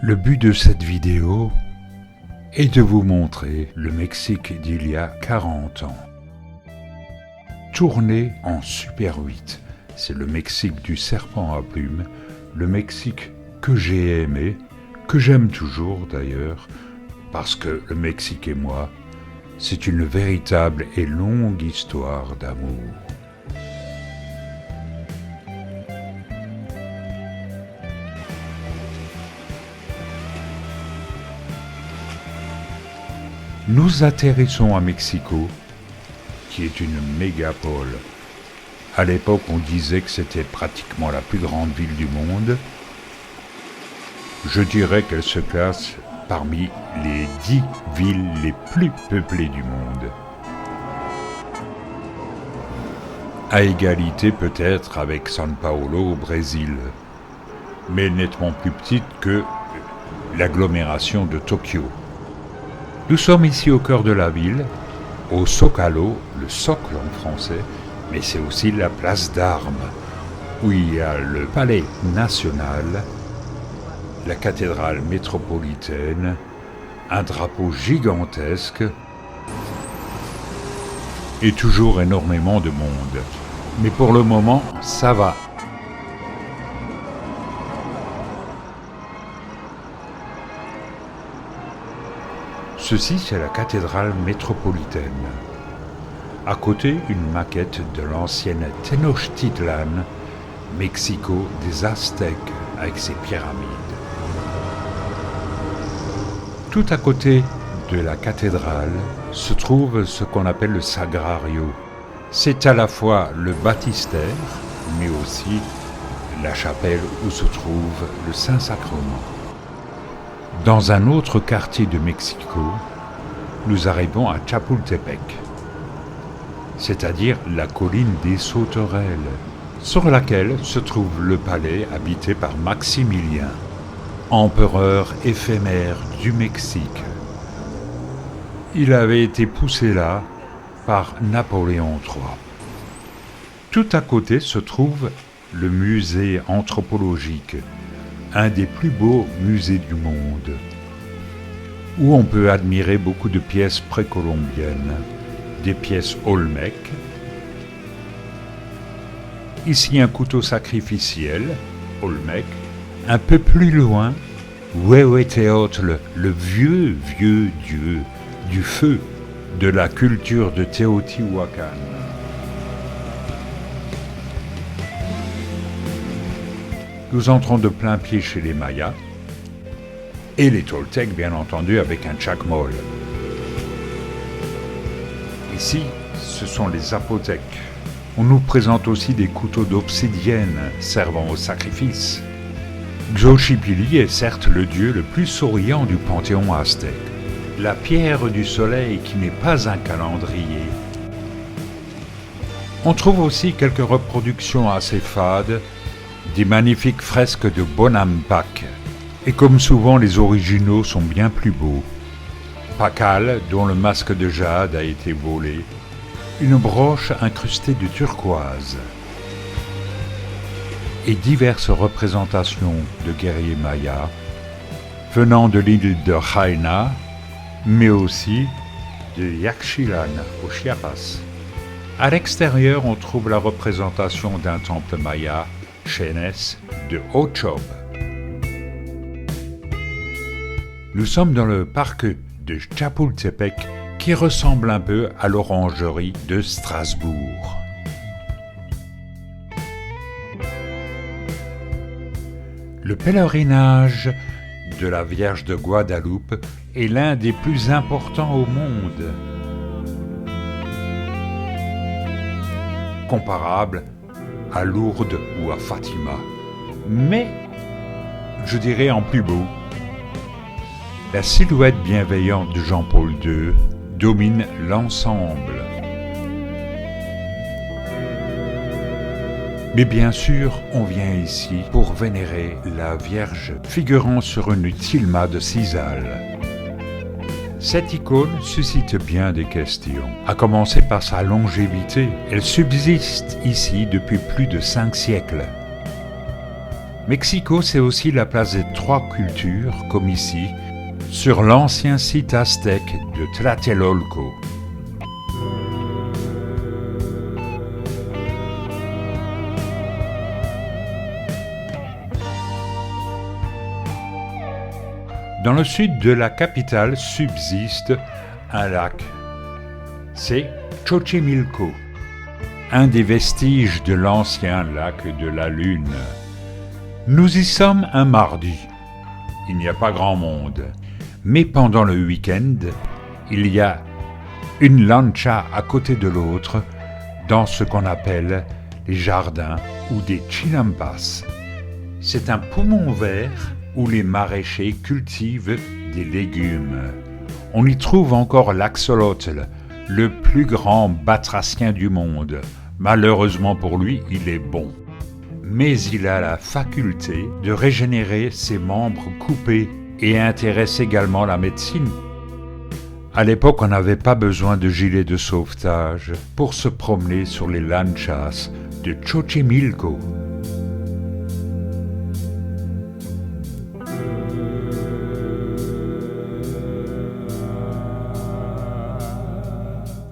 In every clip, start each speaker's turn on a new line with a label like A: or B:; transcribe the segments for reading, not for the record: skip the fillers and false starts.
A: Le but de cette vidéo est de vous montrer le Mexique d'il y a 40 ans. Tourné en Super 8, c'est le Mexique du serpent à plumes, le Mexique que j'ai aimé, que j'aime toujours d'ailleurs, parce que le Mexique et moi, c'est une véritable et longue histoire d'amour. Nous atterrissons à Mexico, qui est une mégapole. À l'époque, on disait que c'était pratiquement la plus grande ville du monde. Je dirais qu'elle se classe parmi les 10 villes les plus peuplées du monde. À égalité peut-être avec São Paulo au Brésil, mais nettement plus petite que l'agglomération de Tokyo. Nous sommes ici au cœur de la ville, au Zócalo, le socle en français, mais c'est aussi la place d'Armes, où il y a le palais national, la cathédrale métropolitaine, un drapeau gigantesque et toujours énormément de monde. Mais pour le moment, ça va. Ceci, c'est la cathédrale métropolitaine. À côté, une maquette de l'ancienne Tenochtitlan, Mexico des Aztèques, avec ses pyramides. Tout à côté de la cathédrale se trouve ce qu'on appelle le Sagrario. C'est à la fois le baptistère, mais aussi la chapelle où se trouve le Saint-Sacrement. Dans un autre quartier de Mexico, nous arrivons à Chapultepec, c'est-à-dire la colline des Sauterelles, sur laquelle se trouve le palais habité par Maximilien, empereur éphémère du Mexique. Il avait été poussé là par Napoléon III. Tout à côté se trouve le musée anthropologique, un des plus beaux musées du monde, où on peut admirer beaucoup de pièces précolombiennes, des pièces Olmec. Ici un couteau sacrificiel, Olmec. Un peu plus loin, Huehueteotl, le vieux dieu du feu de la culture de Teotihuacan. Nous entrons de plein pied chez les Mayas et les Toltecs, bien entendu, avec un chacmol. Ici, ce sont les Zapotèques. On nous présente aussi des couteaux d'obsidienne servant au sacrifice. Xochipilli est certes le dieu le plus souriant du panthéon aztèque. La pierre du soleil qui n'est pas un calendrier. On trouve aussi quelques reproductions assez fades des magnifiques fresques de Bonampak. Et comme souvent, les originaux sont bien plus beaux. Pacal, dont le masque de jade a été volé. Une broche incrustée de turquoise. Et diverses représentations de guerriers mayas venant de l'île de Jaina, mais aussi de Yaxchilan, au Chiapas. À l'extérieur, on trouve la représentation d'un temple maya, Chenes, de Ochob. Nous sommes dans le parc de Chapultepec qui ressemble un peu à l'orangerie de Strasbourg. Le pèlerinage de la Vierge de Guadeloupe est l'un des plus importants au monde, comparable à Lourdes ou à Fatima, mais je dirais en plus beau. La silhouette bienveillante de Jean-Paul II domine l'ensemble. Mais bien sûr, on vient ici pour vénérer la Vierge figurant sur une tilma de Cizal. Cette icône suscite bien des questions, à commencer par sa longévité. Elle subsiste ici depuis plus de 5 siècles. Mexico, c'est aussi la place des trois cultures, comme ici, sur l'ancien site aztèque de Tlatelolco. Dans le sud de la capitale subsiste un lac. C'est Xochimilco, un des vestiges de l'ancien lac de la Lune. Nous y sommes un mardi. Il n'y a pas grand monde. Mais pendant le week-end, il y a une lancha à côté de l'autre dans ce qu'on appelle les jardins ou des chinampas. C'est un poumon vert où les maraîchers cultivent des légumes. On y trouve encore l'axolotl, le plus grand batracien du monde. Malheureusement pour lui, il est bon. Mais il a la faculté de régénérer ses membres coupés et intéresse également la médecine. À l'époque, on n'avait pas besoin de gilet de sauvetage pour se promener sur les lanchas de Xochimilco.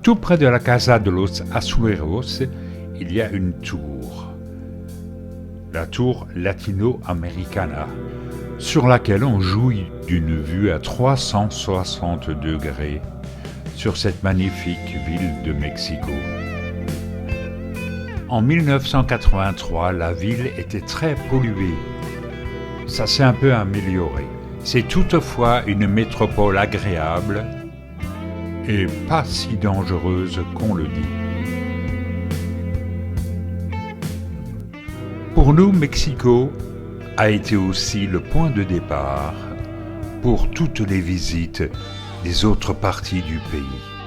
A: Tout près de la Casa de los Azuleros, il y a une tour, la tour latino-americana, sur laquelle on jouit d'une vue à 360 degrés sur cette magnifique ville de Mexico. En 1983, la ville était très polluée. Ça s'est un peu amélioré. C'est toutefois une métropole agréable et pas si dangereuse qu'on le dit. Pour nous, Mexico a été aussi le point de départ pour toutes les visites des autres parties du pays.